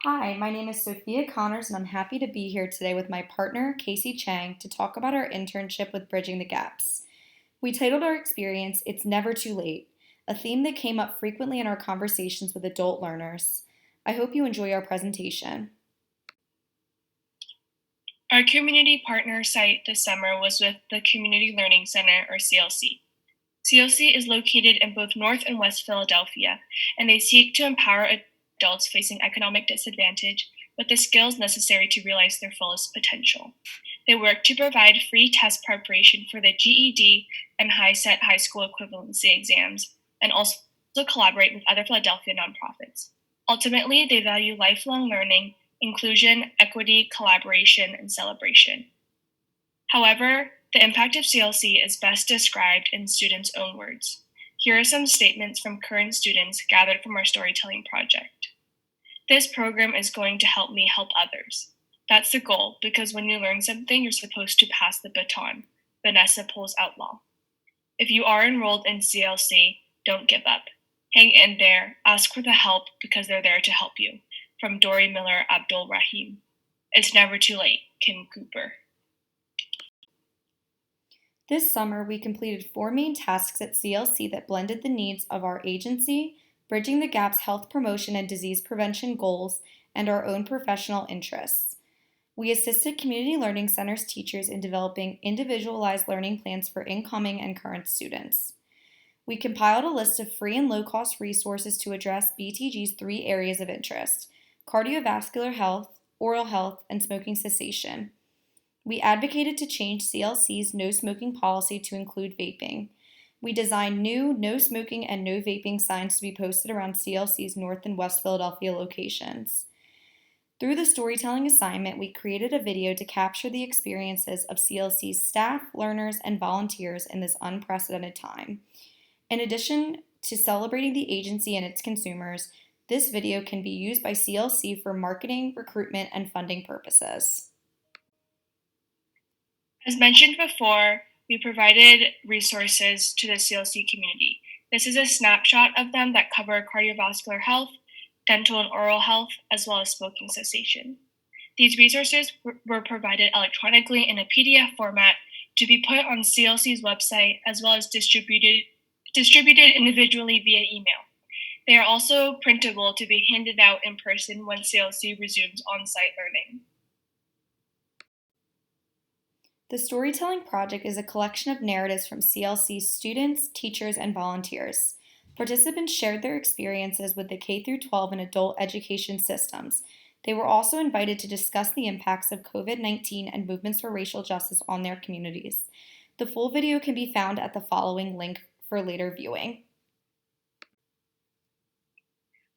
Hi, my name is Sophia Connors, and I'm happy to be here today with my partner, Casey Chang, to talk about our internship with Bridging the Gaps. We titled our experience, It's Never Too Late, a theme that came up frequently in our conversations with adult learners. I hope you enjoy our presentation. Our community partner site this summer was with the Community Learning Center, or CLC. CLC is located in both North and West Philadelphia, and they seek to empower adults facing economic disadvantage with the skills necessary to realize their fullest potential. They work to provide free test preparation for the GED and HiSET high school equivalency exams, and also collaborate with other Philadelphia nonprofits. Ultimately, they value lifelong learning, inclusion, equity, collaboration, and celebration. However, the impact of CLC is best described in students' own words. Here are some statements from current students gathered from our storytelling project. This program is going to help me help others. That's the goal, because when you learn something, you're supposed to pass the baton. Vanessa Pulls Outlaw. If you are enrolled in CLC, don't give up. Hang in there, ask for the help because they're there to help you. From Dory Miller Abdul Rahim. It's never too late, Kim Cooper. This summer, we completed 4 main tasks at CLC that blended the needs of our agency, Bridging the Gap's health promotion and disease prevention goals, and our own professional interests. We assisted Community Learning Center's teachers in developing individualized learning plans for incoming and current students. We compiled a list of free and low-cost resources to address BTG's 3 areas of interest: cardiovascular health, oral health, and smoking cessation. We advocated to change CLC's no smoking policy to include vaping. We designed new no smoking and no vaping signs to be posted around CLC's North and West Philadelphia locations. Through the storytelling assignment, we created a video to capture the experiences of CLC's staff, learners, and volunteers in this unprecedented time. In addition to celebrating the agency and its consumers, this video can be used by CLC for marketing, recruitment, and funding purposes. As mentioned before, we provided resources to the CLC community. This is a snapshot of them that cover cardiovascular health, dental and oral health, as well as smoking cessation. These resources were provided electronically in a PDF format to be put on CLC's website, as well as distributed individually via email. They are also printable to be handed out in person when CLC resumes on-site learning. The Storytelling Project is a collection of narratives from CLC's students, teachers, and volunteers. Participants shared their experiences with the K-12 and adult education systems. They were also invited to discuss the impacts of COVID-19 and movements for racial justice on their communities. The full video can be found at the following link for later viewing.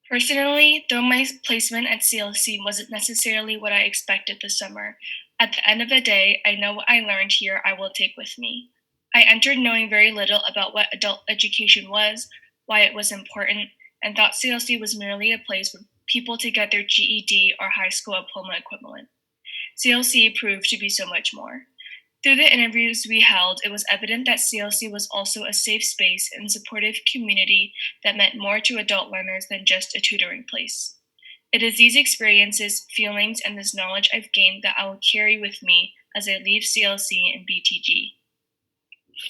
Personally, though my placement at CLC wasn't necessarily what I expected this summer, at the end of the day, I know what I learned here I will take with me. I entered knowing very little about what adult education was, why it was important, and thought CLC was merely a place for people to get their GED or high school diploma equivalent. CLC proved to be so much more. Through the interviews we held, it was evident that CLC was also a safe space and supportive community that meant more to adult learners than just a tutoring place. It is these experiences, feelings, and this knowledge I've gained that I will carry with me as I leave CLC and BTG.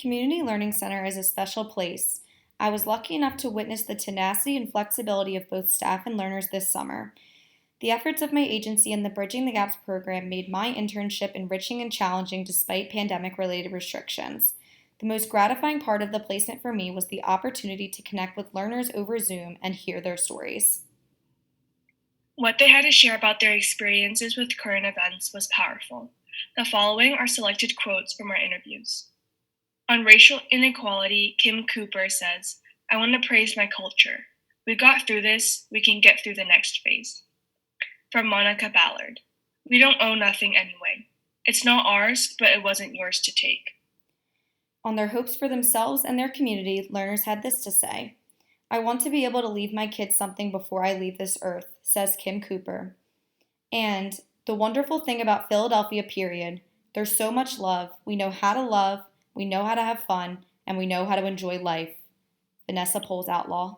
Community Learning Center is a special place. I was lucky enough to witness the tenacity and flexibility of both staff and learners this summer. The efforts of my agency and the Bridging the Gaps program made my internship enriching and challenging despite pandemic-related restrictions. The most gratifying part of the placement for me was the opportunity to connect with learners over Zoom and hear their stories. What they had to share about their experiences with current events was powerful. The following are selected quotes from our interviews. On racial inequality, Kim Cooper says, "I want to praise my culture. We got through this, we can get through the next phase." From Monica Ballard, "We don't owe nothing anyway. It's not ours, but it wasn't yours to take." On their hopes for themselves and their community, learners had this to say: "I want to be able to leave my kids something before I leave this earth," says Kim Cooper. And the wonderful thing about Philadelphia, period, there's so much love. We know how to love, we know how to have fun, and we know how to enjoy life. Vanessa Pulls Outlaw.